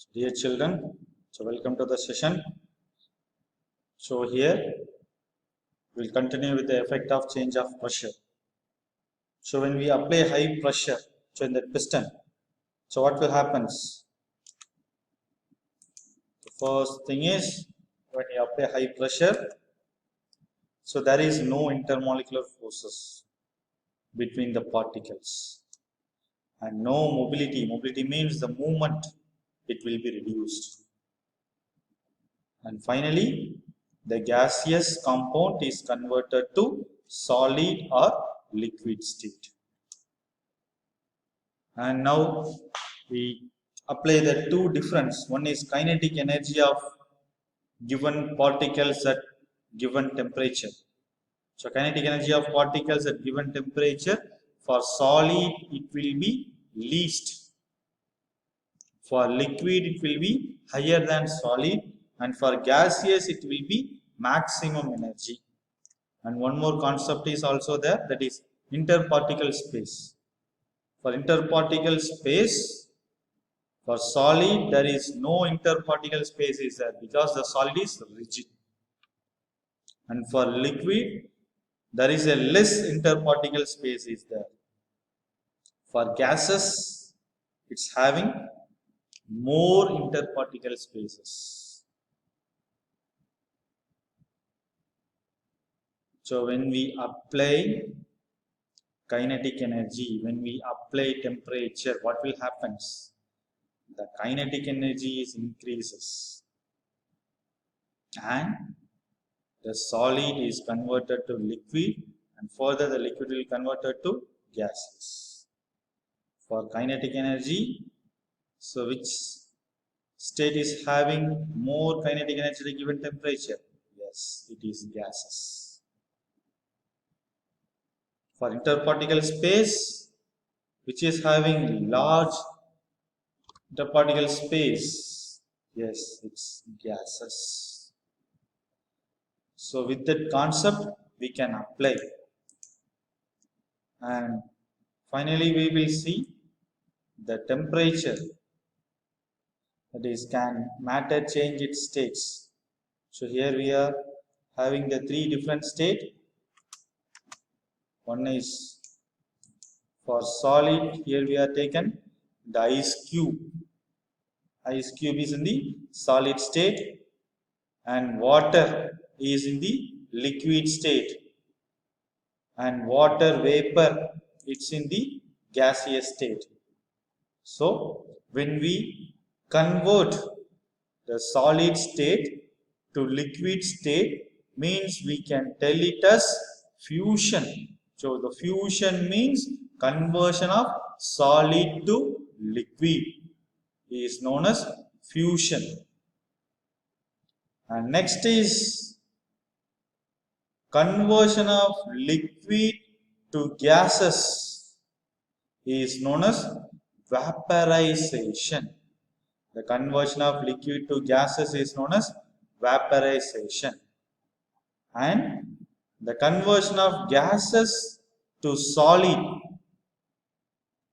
Dear children, so welcome to the session. So here we'll continue with the effect of change of pressure. So when we apply high pressure, so in the piston, so what will happens? The first thing is when you apply high pressure, so there is no intermolecular forces between the particles and no mobility. Mobility means the movement, it will be reduced. And finally, the gaseous compound is converted to solid or liquid state. And now we apply the two difference. One is kinetic energy of given particles at given temperature. So kinetic energy of particles at given temperature, for solid it will be least. For liquid it will be higher than solid, and for gaseous it will be maximum energy. And one more concept is also there, that is interparticle space. For interparticle space, for solid there is no interparticle space is there because the solid is rigid. And for liquid there is a less interparticle space is there. For gases it's having more interparticle spaces. So when we apply kinetic energy, when we apply temperature, what will happen? The kinetic energy is increases and the solid is converted to liquid, and further the liquid will converted to gases. For kinetic energy, so which state is having more kinetic energy given temperature? Yes, it is gases. For interparticle space, which is having large interparticle space, yes, it's gases. So with that concept we can apply, and finally we will see the temperature, that is, can matter change its states. So here we are having the three different state. One is for solid, here we are taken the ice cube. Ice cube is in the solid state and water is in the liquid state, and water vapor it's in the gaseous state. So when we convert the solid state to liquid state, means we can tell it as fusion. So the fusion means conversion of solid to liquid is known as fusion. And next is conversion of liquid to gases is known as vaporization. The conversion of liquid to gases is known as vaporization. And the conversion of gases to solid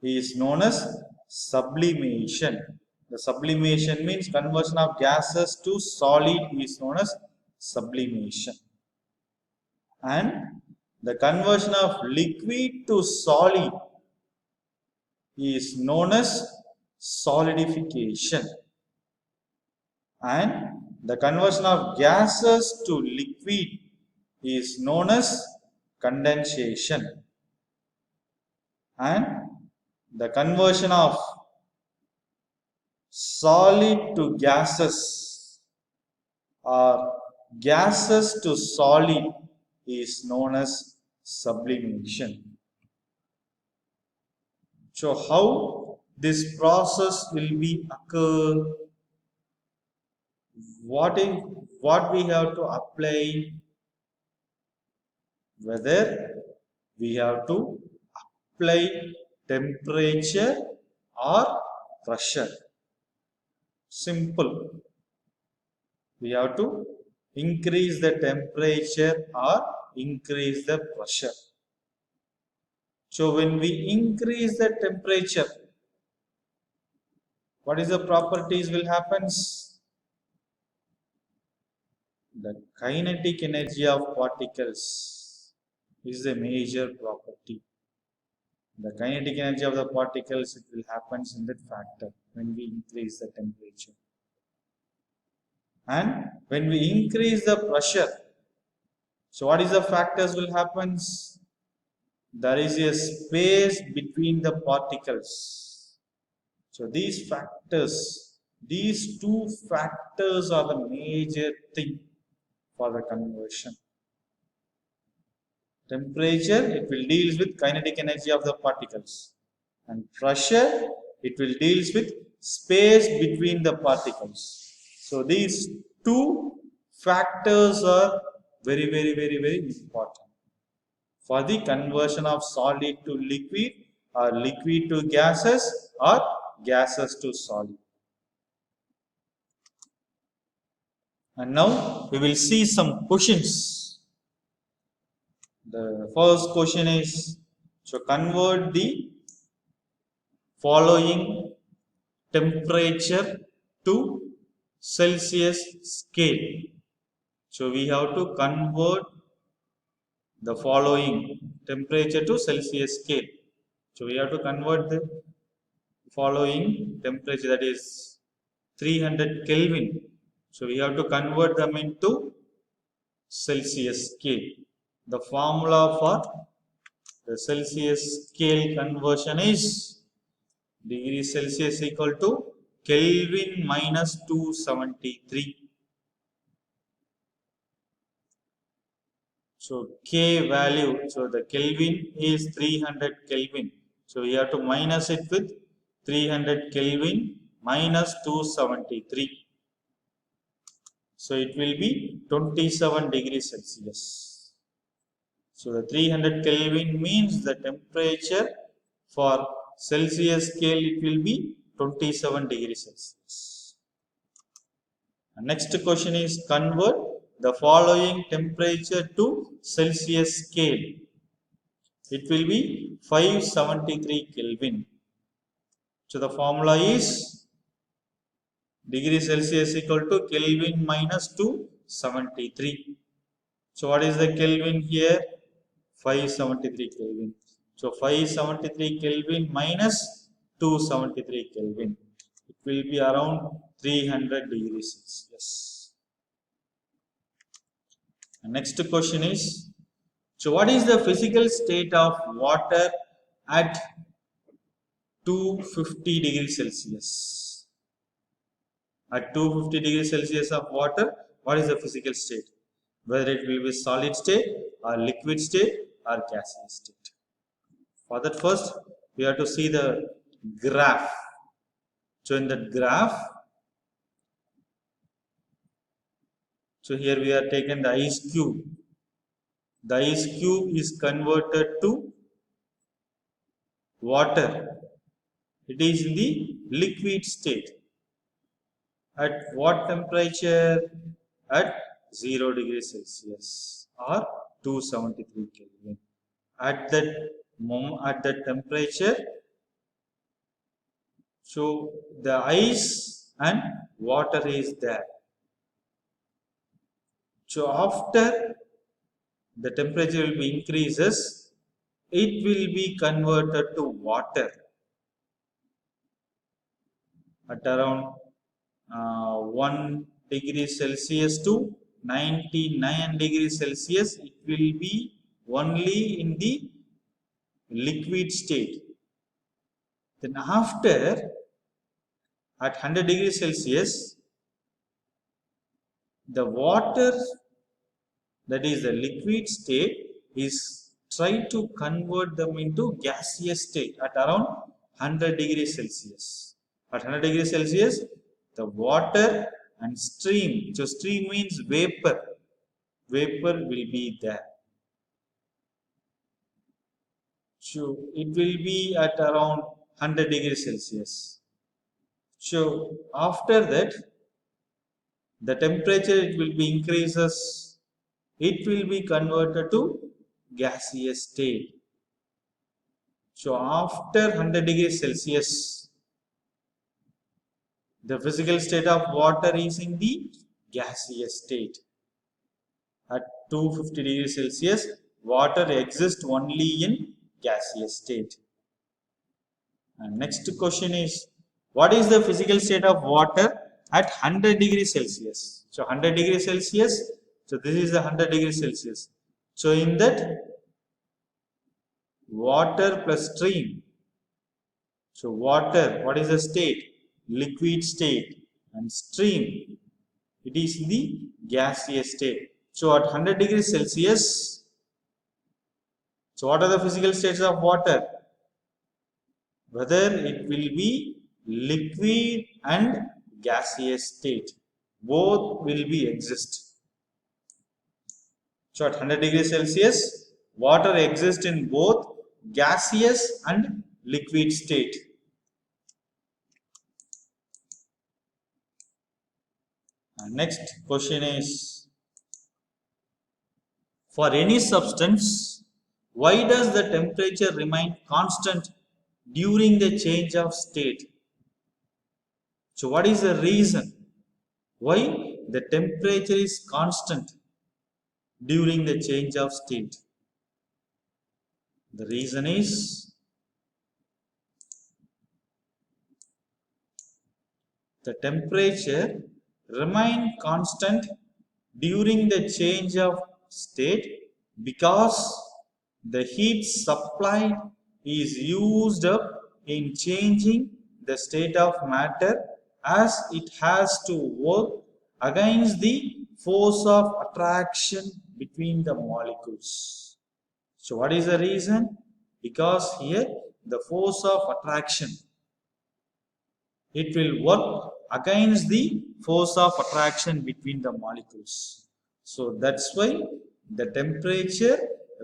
is known as sublimation. The sublimation means conversion of gases to solid is known as sublimation. And the conversion of liquid to solid is known as solidification. And the conversion of gases to liquid is known as condensation. And the conversion of solid to gases or gases to solid is known as sublimation. So how this process will be occur? What we have to apply? Whether we have to apply temperature or pressure. Simple. We have to increase the temperature or increase the pressure. So when we increase the temperature, What is the properties will happens? The kinetic energy of particles is the major property. The kinetic energy of the particles, it will happens in that factor when we increase the temperature. And when we increase the pressure, so what is the factors will happens? There is a space between the particles. So these factors, these two factors are the major thing for the conversion. Temperature, it will deals with kinetic energy of the particles, and pressure, it will deals with space between the particles. So these two factors are very important for the conversion of solid to liquid, or liquid to gases, or gases to solid. And now we will see some questions. The first question is, so convert the following temperature to Celsius scale. So we have to convert the following temperature to Celsius scale. So we have to convert the following temperature, that is 300 Kelvin. So we have to convert them into Celsius scale. The formula for the Celsius scale conversion is degree Celsius equal to Kelvin minus 273. So K value, so the Kelvin is 300 Kelvin. So we have to minus it with 300 Kelvin minus 273. So it will be 27 degrees Celsius. So the 300 Kelvin means the temperature for Celsius scale, it will be 27 degrees Celsius. And next question is, convert the following temperature to Celsius scale. It will be 573 Kelvin. So the formula is degree Celsius equal to Kelvin minus 273. So what is the Kelvin here? 573 Kelvin. So 573 Kelvin minus 273 Kelvin. It will be around 300 degrees Celsius. And next question is, so what is the physical state of water at 250 degrees Celsius? At 250 degrees Celsius of water, what is the physical state? Whether it will be solid state or liquid state or gaseous state. For that, first we have to see the graph. So in that graph, so here we are taken the ice cube. The ice cube is converted to water. It is in the liquid state. At what temperature? At 0 degrees Celsius or 273 Kelvin. At that temperature, so the ice and water is there. So after the temperature will be increases, it will be converted to water at around 1 degree Celsius to 99 degrees Celsius. It will be only in the liquid state. Then after, at 100 degrees Celsius, the water, that is the liquid state, is try to convert them into gaseous state at around 100 degrees Celsius. At 100 degrees Celsius, the water and stream, so stream means vapor, vapor will be there. So it will be at around 100 degrees Celsius. So after that, the temperature, it will be increases, it will be converted to gaseous state. So after 100 degrees Celsius, The physical state of water is in the gaseous state. At 250 degrees Celsius, water exists only in gaseous state. And next question is, what is the physical state of water at 100 degrees Celsius? So 100 degrees Celsius, so this is the 100 degrees Celsius. So in that, water plus stream. So water, what is the state? Liquid state, and stream, it is the gaseous state. So at 100 degrees Celsius, so what are the physical states of water? Whether it will be liquid and gaseous state, both will be exist. So at 100 degrees Celsius, water exists in both gaseous and liquid state. Next question is, for any substance, why does the temperature remain constant during the change of state? So what is the reason why the temperature is constant during the change of state? The reason is, the temperature remain constant during the change of state because the heat supplied is used up in changing the state of matter, as it has to work against the force of attraction between the molecules. So what is the reason? Because here the force of attraction, it will work against the force of attraction between the molecules. So that's why the temperature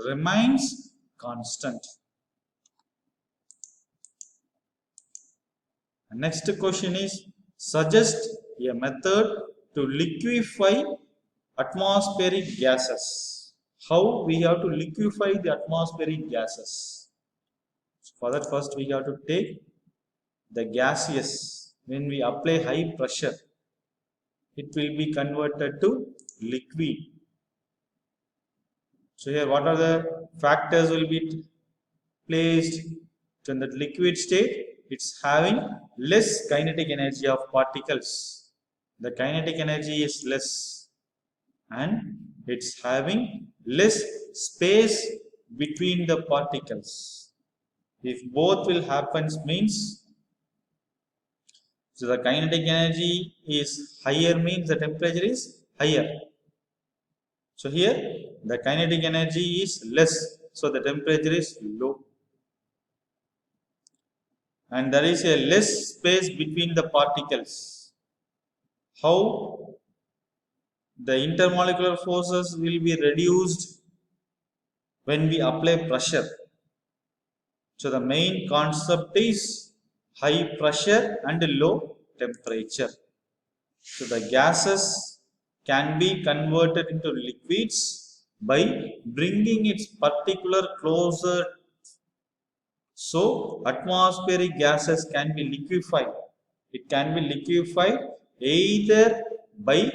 remains constant. Next question is, suggest a method to liquefy atmospheric gases. How we have to liquefy the atmospheric gases? So for that, first we have to take the gaseous. When we apply high pressure, it will be converted to liquid. So here, what are the factors will be placed? So in the liquid state, it's having less kinetic energy of particles. The kinetic energy is less, and it's having less space between the particles. If both will happen, means, so the kinetic energy is higher, means the temperature is higher. So here the kinetic energy is less, so the temperature is low. And there is a less space between the particles. How the intermolecular forces will be reduced when we apply pressure? So the main concept is high pressure and low temperature. So the gases can be converted into liquids by bringing its particular closer. So atmospheric gases can be liquefied. It can be liquefied either by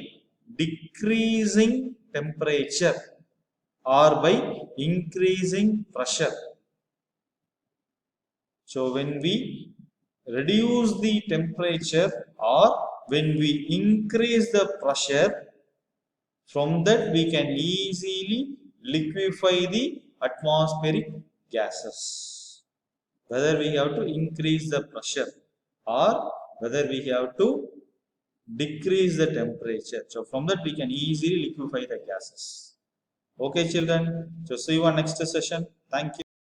decreasing temperature or by increasing pressure. So when we reduce the temperature or when we increase the pressure, from that we can easily liquefy the atmospheric gases. Whether we have to increase the pressure or whether we have to decrease the temperature. So from that we can easily liquefy the gases. Okay children, so see you on next session. Thank you.